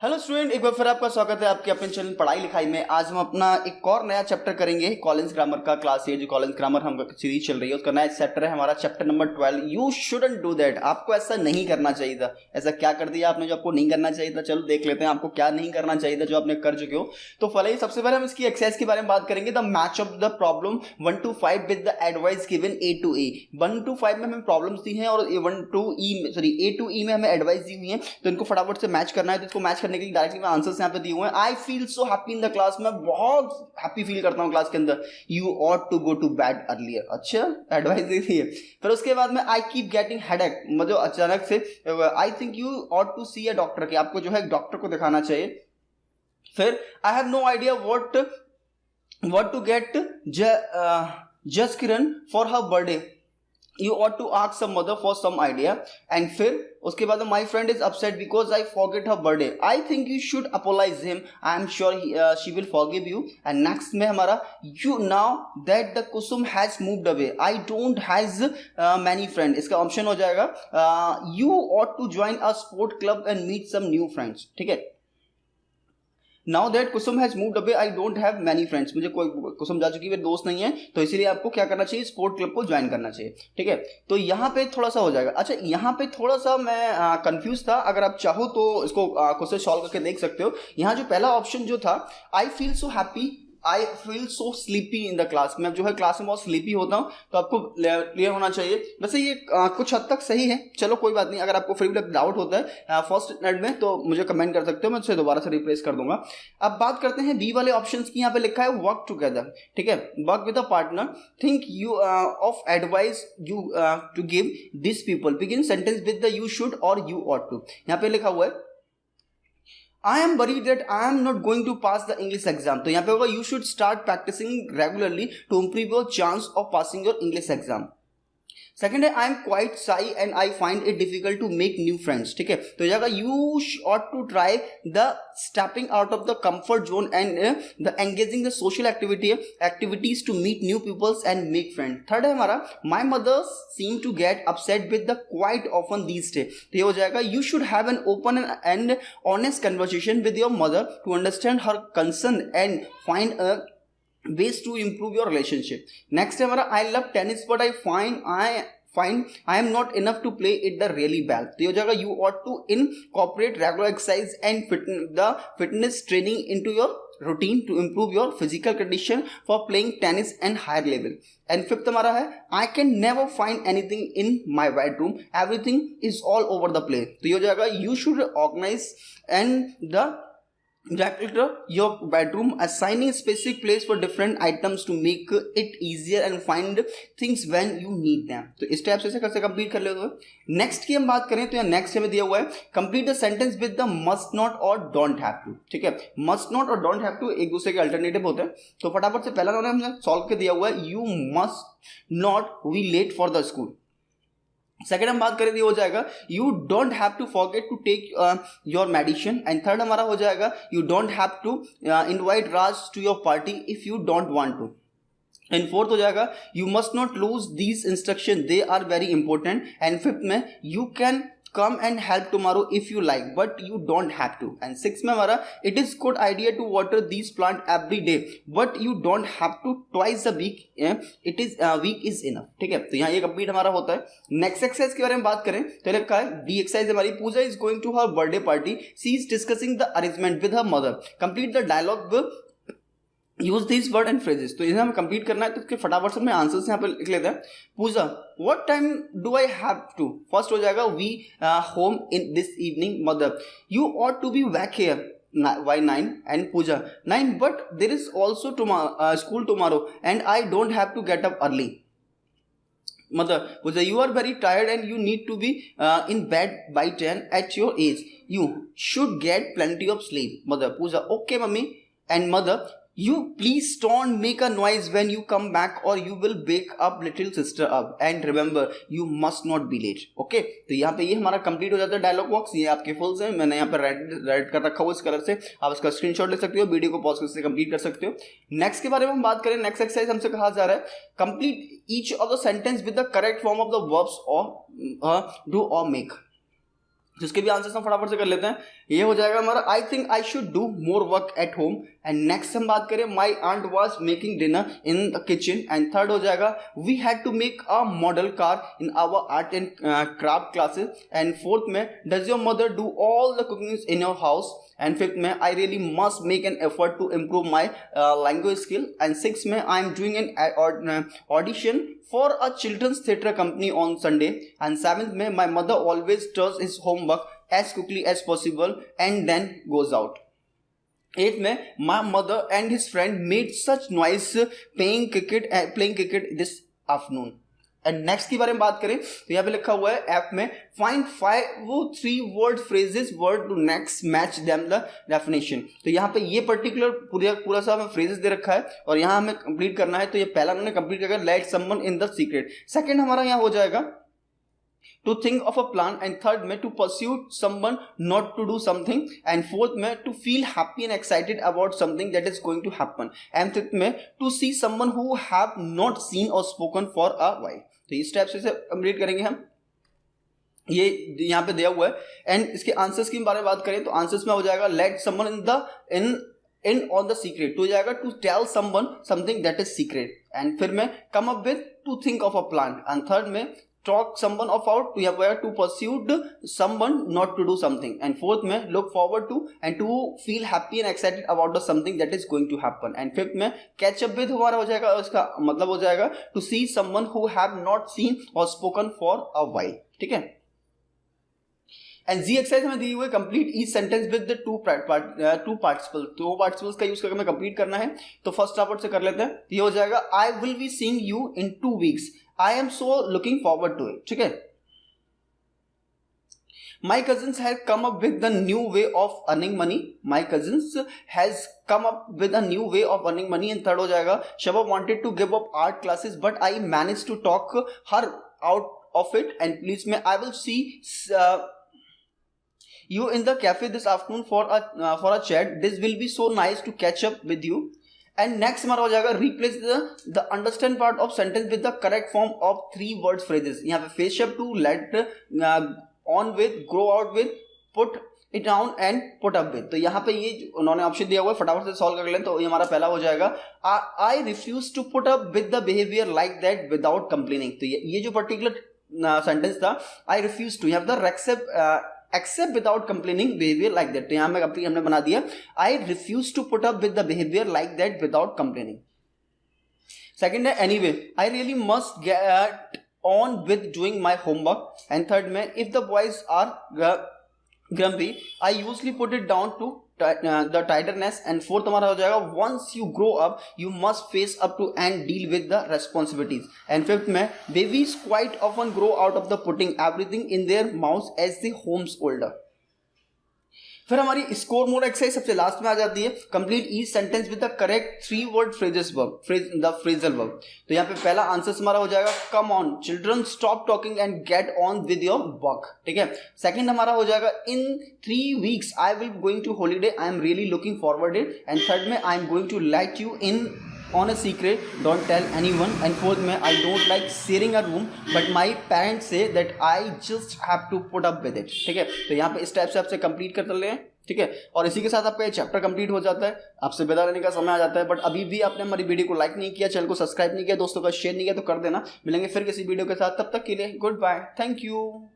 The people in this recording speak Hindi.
हेलो स्टूडेंट, एक बार फिर आपका स्वागत है आपके अपने चैनल पढ़ाई लिखाई में। आज हम अपना एक और नया चैप्टर करेंगे कॉलिंस ग्रामर का। क्लास ये जो कॉलिंस ग्रामर हम सीरीज चल रही है उसका नया चैप्टर है हमारा chapter number 12। You shouldn't do that. आपको ऐसा नहीं करना चाहिए था। ऐसा क्या कर दिया आपने जो आपको नहीं करना चाहिए था? चलो देख लेते हैं आपको क्या नहीं करना चाहिए था जो आपने कर चुके हो। तो फले सबसे पहले हम इसकी एक्सरसाइज के बारे में बात करेंगे। The match of the problem 1 to 5 with the advice given A to E। 1 to 5 में हमें प्रॉब्लम्स दी हैं और A to E में हमें एडवाइस दी हुई है, तो इनको फटाफट से मैच करना है। तो इसको मैच करने के लिए डायरेक्टली मैं आंसर यहाँ पे दिए हुए हैं। I feel so happy in the class. मैं बहुत हैप्पी फील करता हूँ क्लास के अंदर। You ought to go to bed earlier. अच्छा, एडवाइस दी थी। फिर उसके बाद में आई कीप गेटिंग हेडेक, मतलब अचानक से I think you ought to see a doctor, कि आपको जो है डॉक्टर को दिखाना चाहिए। फिर I have no idea what to get just Kiran for her birthday. You ought to ask some mother for some idea. And फिर उसके बाद my friend is upset because I forget her birthday. I think you should apologize him. I am sure she will forgive you. And next में हमारा you now that the Kusum has moved away. I don't has many friends. इसका ऑप्शन हो जाएगा you ought to join a sport club and meet some new friends. ठीक है। Now that Kusum has moved away, I don't have many friends. मुझे कोई कुसुम जा चुकी है, दोस्त नहीं है, तो इसीलिए आपको क्या करना चाहिए? स्पोर्ट क्लब को ज्वाइन करना चाहिए। ठीक है, तो यहाँ पे थोड़ा सा हो जाएगा। अच्छा, यहाँ पे थोड़ा सा मैं कंफ्यूज था। अगर आप चाहो तो इसको खुद से सॉल्व करके देख सकते हो। यहाँ जो पहला ऑप्शन जो था, आई feel so happy, I feel so sleepy in the class, मैं जो है क्लास में बहुत स्लीपी होता हूँ, तो आपको क्लियर होना चाहिए। वैसे ये कुछ हद तक सही है, चलो कोई बात नहीं। अगर आपको फिर भी डाउट होता है फर्स्ट मिनट में तो मुझे कमेंट कर सकते हो, मैं उसे दोबारा से रिप्लेस कर दूंगा। अब बात करते हैं बी वाले ऑप्शन की। यहाँ पे लिखा है वर्क टुगेदर। ठीक है, work with a partner, think you of advice you to give this people, begin sentence with the you should or you ought to. यहाँ पे लिखा हुआ है I am worried that I am not going to pass the English exam. तो यहाँ पे होगा you should start practicing regularly to improve your chance of passing your English exam. Second है I am quite shy and I find it difficult to make new friends. ठीक है, तो यह you ought to try the stepping out of the comfort zone and the engaging the social activities to meet new peoples and make friend. Third है हमारा my mother seem to get upset with the quite often these day. तो ये हो जाएगा you should have an open and honest conversation with your mother to understand her concern and find a ways to improve your relationship. Next है हमारा I love tennis but I find I am not enough to play it the really well. तो ये हो जाएगा you ought to incorporate regular exercise and fitness training into your routine to improve your physical condition for playing tennis and higher level. And fifth हमारा है I can never find anything in my bedroom, everything is all over the place. तो ये हो जाएगा you should organize and the declutter your bedroom, assigning specific place for different items to make it easier and find things when you need them. तो इस टाइप से कैसे कंप्लीट कर लेते हो। नेक्स्ट की हम बात करें तो यहाँ नेक्स्ट हमें दिया हुआ है complete the sentence with the must not और डोंट हैव टू। ठीक है, मस्ट नॉट और डोंट हैव टू एक दूसरे के अल्टरनेटिव होते हैं, तो फटाफट से पहला उन्होंने हमने सॉल्व कर दिया हुआ है you must not be late for the school. Second हम बात करें तो हो जाएगा you don't have to forget to take your medicine. And third हमारा हो जाएगा you don't have to invite Raj to your party if you don't want to. And fourth हो जाएगा you must not lose these instruction, they are very important. And fifth में you can come and help tomorrow if you like but you don't have to. And sixth में हमारा it is good idea to water these plant every day but you don't have to twice a week. It is week is enough. ठीक है, तो यहाँ ये कंप्लीट हमारा होता है। नेक्स्ट एक्सरसाइज के बारे में बात करें तो लिखा है डी एक्सरसाइज हमारी Pooja is going to her birthday party, she is discussing the arrangement with her mother, complete the dialogue, use this word and phrases. तो इन्हें हमें कंप्लीट करना है, तो इसके फटाफट से मैं आंसर्स यहाँ पे लिख लेते हैं। Pooja what time do I have to, first हो जाएगा we home in this evening. Mother you ought to be back here by 9. And Pooja 9 but there is also school tomorrow and I don't have to get up early. Mother Pooja you are very tired and you need to be in bed by 10 at your age, you should get plenty of sleep. Mother Pooja okay mummy. And mother you please don't make a noise when you come back or you will wake up little sister up and remember you must not be late. Okay, तो यहाँ पे ये हमारा कंप्लीट हो जाता है डायलॉग बॉक्स। ये आपके फुल्स हैं, मैंने यहाँ पे रेड कर रखा हुआ इस कलर से, आप इसका स्क्रीनशॉट ले सकते हो, वीडियो को पॉज करके कंप्लीट कर सकते हो। नेक्स्ट के बारे में हम बात करें, नेक्स्ट एक्सरसाइज हमसे कहा जा रहा है complete each of the sentence with the correct form of the verbs और डू और मेक। जिसके भी आंसर्स हम फटाफट से कर लेते हैं। ये हो जाएगा हमारा I think I should do more work at home. And next हम बात करें my aunt was making dinner in the kitchen. And third हो जाएगा we had to make a model car in our art and craft classes. And fourth में does your mother do all the cooking in your house. And fifth में I really must make an effort to improve my language skill. And six में I am doing an audition for a children's theatre company on Sunday. And seventh में my mother always does his homework as quickly as possible and then goes out. 8th में my mother and his friend made such noise playing cricket this afternoon. And next के बारे में बात करें तो यहाँ पे लिखा हुआ है ऐप में find 3 word phrases word to next match them the definition. तो यहाँ पे ये पर्टिकुलर पूरा सा हमें फ्रेजेस दे रखा है और यहाँ हमें कंप्लीट करना है। तो ये पहला हमने कंप्लीट करके let someone in the secret. Second हमारा यहाँ हो जाएगा to think of a plan। and third में to pursue someone not to do something। and fourth में to feel happy and excited about something that is going to happen। and fifth में to see someone who have not seen or spoken for a while। तो इस टाइप से कंप्लीट करेंगे हम। ये यहाँ पे दिया हुआ है। एंड इसके आंसर्स की बारे में बात करें तो आंसर्स में हो जाएगा let someone in on the secret. तो हो जाएगा to tell someone something that is secret. And फिर में come up with to think of a plan. And third में talk someone of out to pursue someone not to do something। and fourth में look forward to and to feel happy and excited about the something that is going to happen। and fifth में catch up with हमारा हो जाएगा, उसका मतलब हो जाएगा to see someone who have not seen or spoken for a while। ठीक है। एंड जी एक्सरसाइज हमें दी हुई है complete each sentence with the two participle. दो पार्टिसिपल्स का यूज करके हमें कंप्लीट करना है। तो फर्स्ट स्टार्ट से कर लेते हैं। ये हो जाएगा I will be seeing you in 2 weeks। I am so looking forward to it. ठीक है। My cousins have come up with the new way of earning money. My cousins has come up with a new way of earning money. And third हो जाएगा Shaba wanted to give up art classes but I manage to talk her out of it. And please में I will see you in the cafe this afternoon for a chat। this will be so nice to catch up with you। and next हमारा हो जाएगा replace the understand part of sentence with the correct form of 3 words phrases। यहाँ पे face up to, let on with, grow out with, put it down and put up with। तो यहाँ पे ये उन्होंने ऑप्शन दिया हुआ है, फटाफट से सॉल्व कर लें। तो ये हमारा पहला हो जाएगा I refuse to put up with the behavior like that without complaining। तो ये जो पर्टिकुलर सेंटेंस था I refuse to, यहाँ पे accept without complaining behavior like that। तो यहां में हमने बना दिया I refuse to put up with the behavior like that without complaining। Second है anyway I really must get on with doing my homework। and third में if the boys are grumpy I usually put it down to the tenderness। and fourth हमारा हो जाएगा once you grow up you must face up to and deal with the responsibilities। and fifth में babies quite often grow out of the putting everything in their mouths as they homes older। फिर हमारी स्कोर मोड एक्सरसाइज सबसे लास्ट में आ जाती है complete each sentence with the correct 3 word phrases verb the phrasal verb. तो यहाँ पे पहला आंसर हमारा हो जाएगा come on children stop talking and get on with your work. ठीक है। सेकंड हमारा हो जाएगा in 3 weeks I will going to holiday I am really looking forward it. And third में I am going to let you in on a secret, don't tell anyone। and fourth में I don't like sharing a room but my parents say that I just have to put up with it। ठीक है। तो यहाँ पे इस टाइप से आपसे कंप्लीट कर ले। ठीक है। और इसी के साथ आपका ये चैप्टर कंप्लीट हो जाता है, आपसे विदा लेने का समय आ जाता है। बट अभी भी आपने हमारी वीडियो को लाइक नहीं किया, चैनल को सब्सक्राइब नहीं किया, दोस्तों का शेयर नहीं किया तो कर देना। मिलेंगे फिर किसी वीडियो के साथ, तब तक के लिए गुड बाय, थैंक यू।